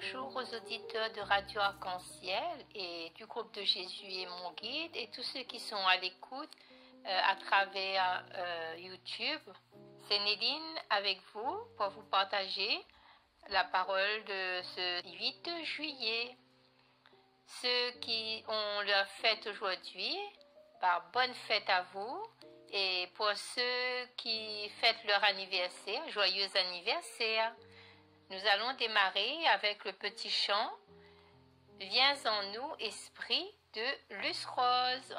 Bonjour aux auditeurs de Radio Arc-en-Ciel et du groupe de Jésus est mon guide et tous ceux qui sont à l'écoute à travers YouTube. C'est Néline avec vous pour vous partager la parole de ce 8 juillet. Ceux qui ont leur fête aujourd'hui, bonne fête à vous. Et pour ceux qui fêtent leur anniversaire, joyeux anniversaire. Nous allons démarrer avec le petit chant « Viens en nous, Esprit » de Luce Rose.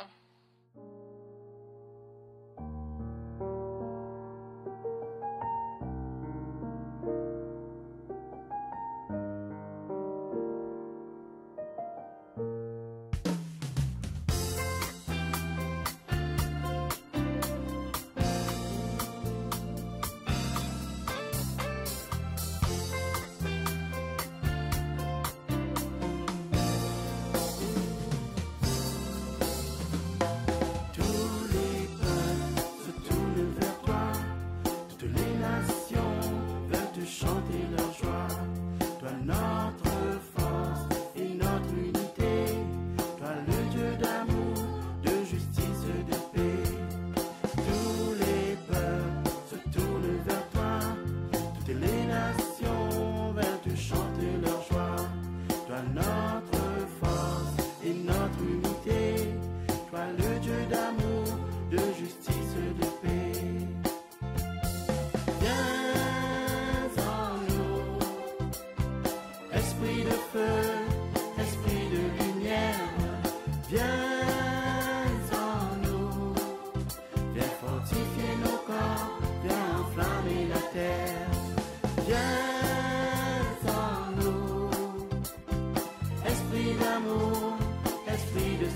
Esprit de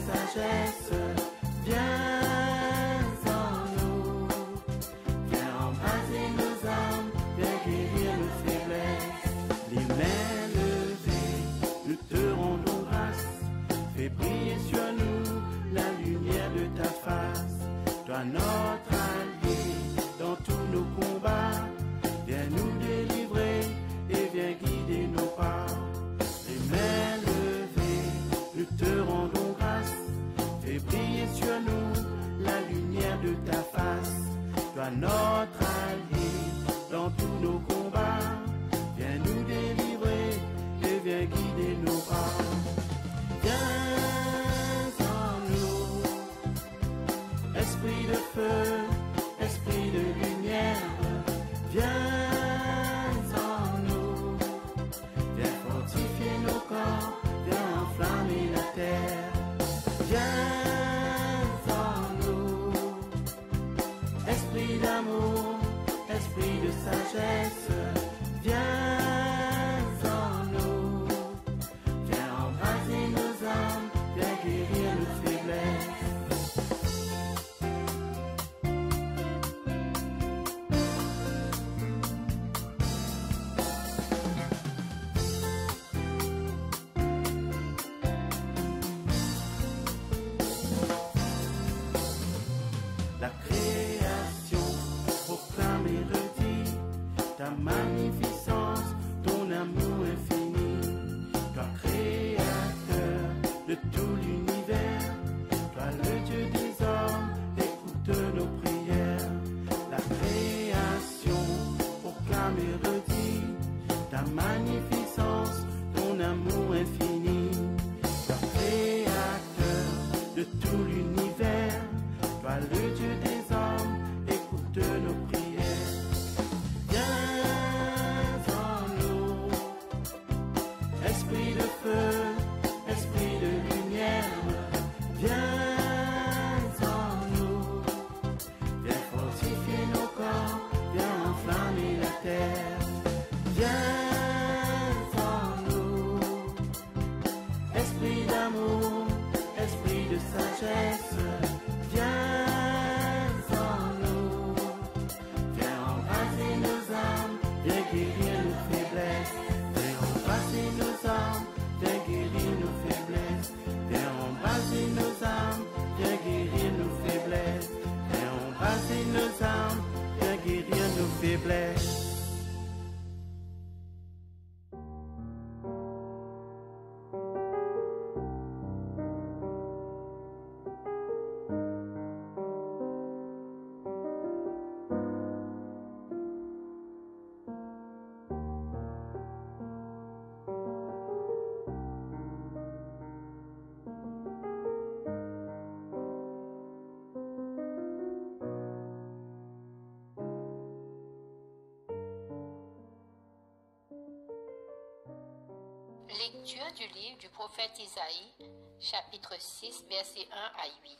Lecture du livre du prophète Isaïe, chapitre 6, versets 1 à 8.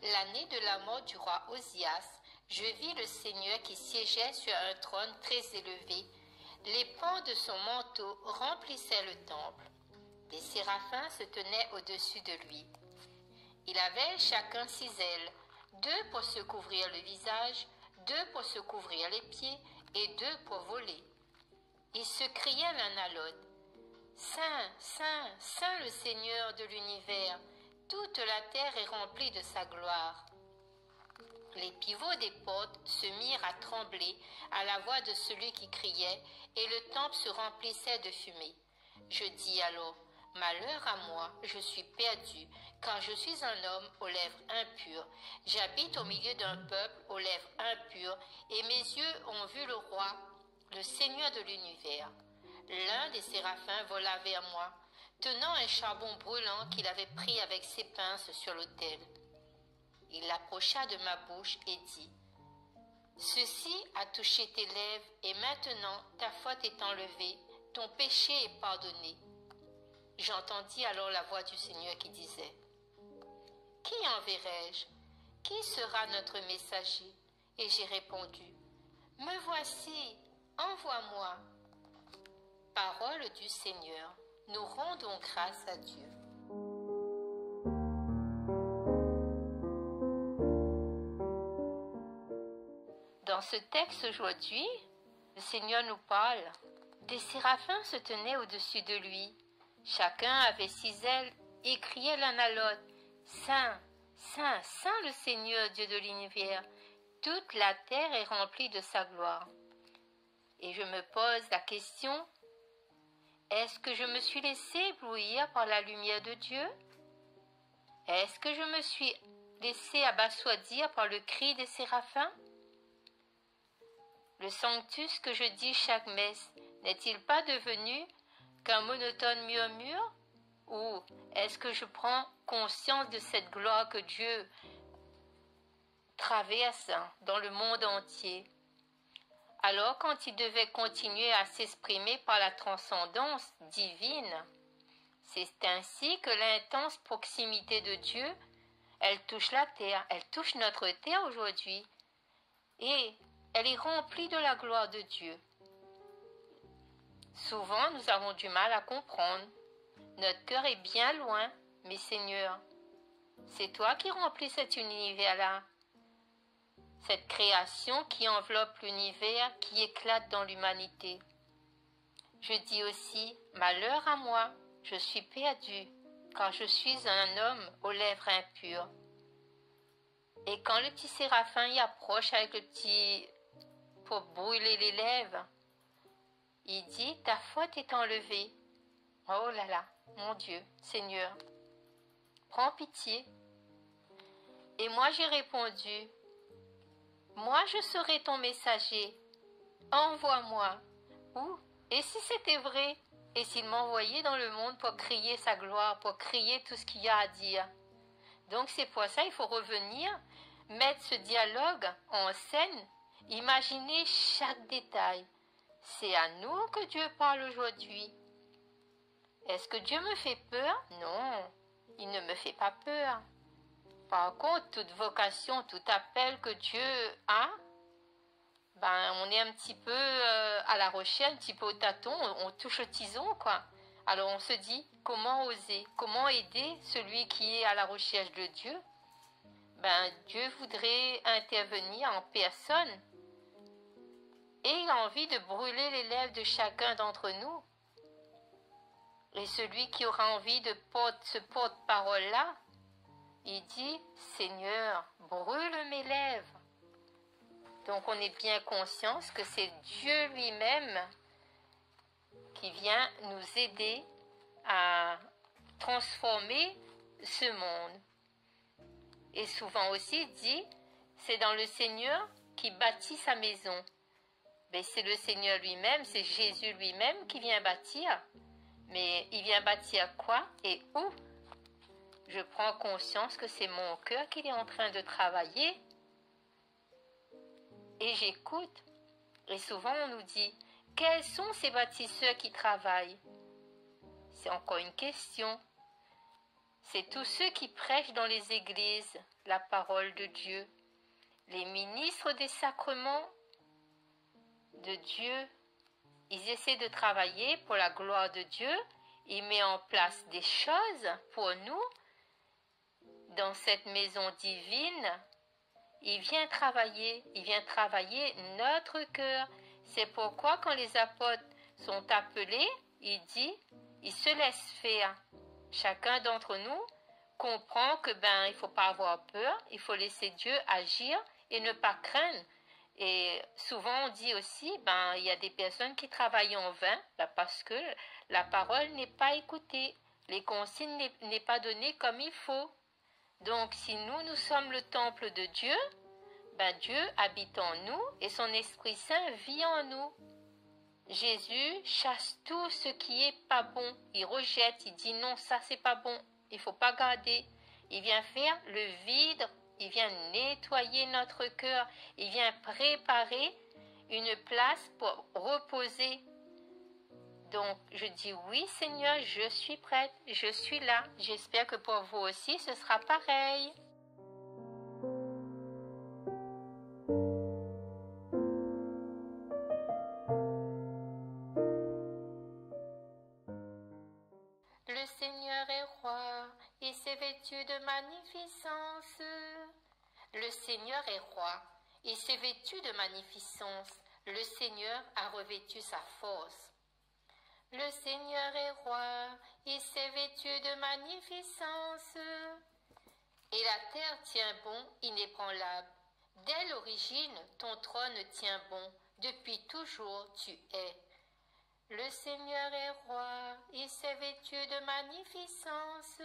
L'année de la mort du roi Osias, je vis le Seigneur qui siégeait sur un trône très élevé. Les pans de son manteau remplissaient le temple. Des séraphins se tenaient au-dessus de lui. Il avait chacun 6 ailes, 2 pour se couvrir le visage, 2 pour se couvrir les pieds et 2 pour voler. Ils se criaient l'un à l'autre. Saint, Saint, Saint le Seigneur de l'univers, toute la terre est remplie de sa gloire. Les pivots des portes se mirent à trembler à la voix de celui qui criait, et le temple se remplissait de fumée. Je dis alors, malheur à moi, je suis perdu, car je suis un homme aux lèvres impures. J'habite au milieu d'un peuple aux lèvres impures, et mes yeux ont vu le roi, le Seigneur de l'univers. L'un des séraphins vola vers moi, tenant un charbon brûlant qu'il avait pris avec ses pinces sur l'autel. Il l'approcha de ma bouche et dit, « Ceci a touché tes lèvres, et maintenant ta faute est enlevée, ton péché est pardonné. » J'entendis alors la voix du Seigneur qui disait, « Qui enverrai-je? Qui sera notre messager? » Et j'ai répondu, « Me voici, envoie-moi. » Parole du Seigneur, nous rendons grâce à Dieu. Dans ce texte aujourd'hui, le Seigneur nous parle. Des séraphins se tenaient au-dessus de lui. Chacun avait 6 ailes et criait l'un à l'autre. Saint, Saint, Saint le Seigneur Dieu de l'univers. Toute la terre est remplie de sa gloire. Et je me pose la question, est-ce que je me suis laissé éblouir par la lumière de Dieu? Est-ce que je me suis laissé abasourdir par le cri des séraphins? Le sanctus que je dis chaque messe n'est-il pas devenu qu'un monotone murmure? Ou est-ce que je prends conscience de cette gloire que Dieu traverse dans le monde entier? Alors quand il devait continuer à s'exprimer par la transcendance divine, c'est ainsi que l'intense proximité de Dieu, elle touche la terre, elle touche notre terre aujourd'hui, et elle est remplie de la gloire de Dieu. Souvent, nous avons du mal à comprendre. Notre cœur est bien loin, mais Seigneur, c'est toi qui remplis cet univers-là, cette création qui enveloppe l'univers, qui éclate dans l'humanité. Je dis aussi, malheur à moi, je suis perdu, car je suis un homme aux lèvres impures. Et quand le petit séraphin y approche avec le petit pour brûler les lèvres, il dit, ta faute est enlevée. Oh là là, mon Dieu, Seigneur, prends pitié. Et moi j'ai répondu, moi je serai ton messager, envoie-moi. Ou, et si c'était vrai, et s'il m'envoyait dans le monde pour crier sa gloire, pour crier tout ce qu'il y a à dire. Donc c'est pour ça il faut revenir, mettre ce dialogue en scène, imaginer chaque détail. C'est à nous que Dieu parle aujourd'hui. Est-ce que Dieu me fait peur? Non, il ne me fait pas peur. Par contre, toute vocation, tout appel que Dieu a, on est un petit peu à la recherche, un petit peu au tâton, on touche au tison, quoi. Alors on se dit, comment oser? Comment aider celui qui est à la recherche de Dieu? Dieu voudrait intervenir en personne et il a envie de brûler les lèvres de chacun d'entre nous. Et celui qui aura envie de ce porte-parole-là, il dit, Seigneur, brûle mes lèvres. Donc on est bien conscient que c'est Dieu lui-même qui vient nous aider à transformer ce monde. Et souvent aussi il dit, c'est dans le Seigneur qui bâtit sa maison. Mais c'est le Seigneur lui-même, c'est Jésus lui-même qui vient bâtir. Mais il vient bâtir quoi et où? Je prends conscience que c'est mon cœur qu'il est en train de travailler. Et j'écoute. Et souvent on nous dit, quels sont ces bâtisseurs qui travaillent? C'est encore une question. C'est tous ceux qui prêchent dans les églises la parole de Dieu. Les ministres des sacrements de Dieu, ils essaient de travailler pour la gloire de Dieu. Ils mettent en place des choses pour nous dans cette maison divine. Il vient travailler notre cœur. C'est pourquoi quand les apôtres sont appelés, ils se laissent faire. Chacun d'entre nous comprend que il faut pas avoir peur, il faut laisser Dieu agir et ne pas craindre. Et souvent on dit aussi, il y a des personnes qui travaillent en vain parce que la parole n'est pas écoutée, les consignes n'est pas données comme il faut. Donc si nous sommes le temple de Dieu, Dieu habite en nous et son Esprit Saint vit en nous. Jésus chasse tout ce qui est pas bon. Il rejette, il dit non, ça c'est pas bon, il faut pas garder. Il vient faire le vide, il vient nettoyer notre cœur, il vient préparer une place pour reposer. Donc je dis oui Seigneur, je suis prête, je suis là. J'espère que pour vous aussi ce sera pareil. Le Seigneur est roi, il s'est vêtu de magnificence. Le Seigneur est roi, il s'est vêtu de magnificence. Le Seigneur a revêtu sa force. Le Seigneur est roi, il s'est vêtu de magnificence. Et la terre tient bon, inébranlable. Dès l'origine, ton trône tient bon, depuis toujours tu es. Le Seigneur est roi, il s'est vêtu de magnificence.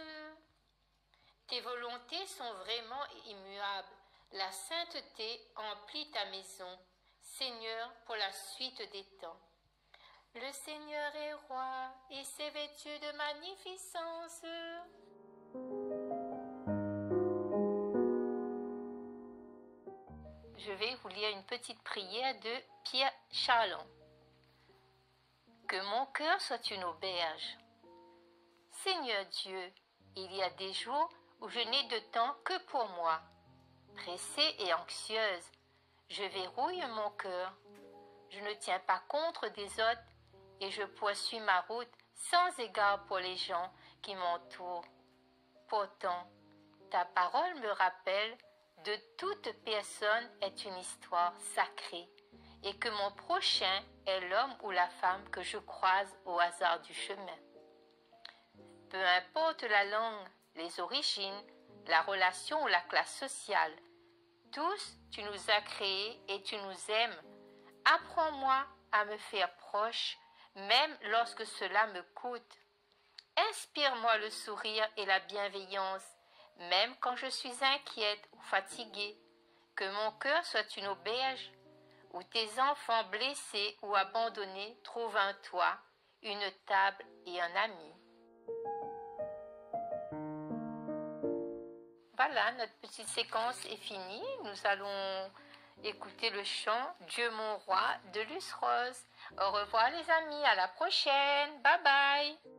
Tes volontés sont vraiment immuables. La sainteté emplit ta maison, Seigneur, pour la suite des temps. Le Seigneur est roi, il s'est vêtu de magnificence. Je vais vous lire une petite prière de Pierre Charlon. Que mon cœur soit une auberge. Seigneur Dieu, il y a des jours où je n'ai de temps que pour moi. Pressée et anxieuse, je verrouille mon cœur. Je ne tiens pas compte des autres et je poursuis ma route sans égard pour les gens qui m'entourent. Pourtant, ta parole me rappelle de toute personne est une histoire sacrée et que mon prochain est l'homme ou la femme que je croise au hasard du chemin. Peu importe la langue, les origines, la relation ou la classe sociale, tous tu nous as créés et tu nous aimes. Apprends-moi à me faire proche, même lorsque cela me coûte. Inspire-moi le sourire et la bienveillance, même quand je suis inquiète ou fatiguée. Que mon cœur soit une auberge, où tes enfants blessés ou abandonnés trouvent un toit, une table et un ami. Voilà, notre petite séquence est finie. Nous allons écouter le chant « Dieu mon roi » de Luce Rose. Au revoir les amis, à la prochaine. Bye bye.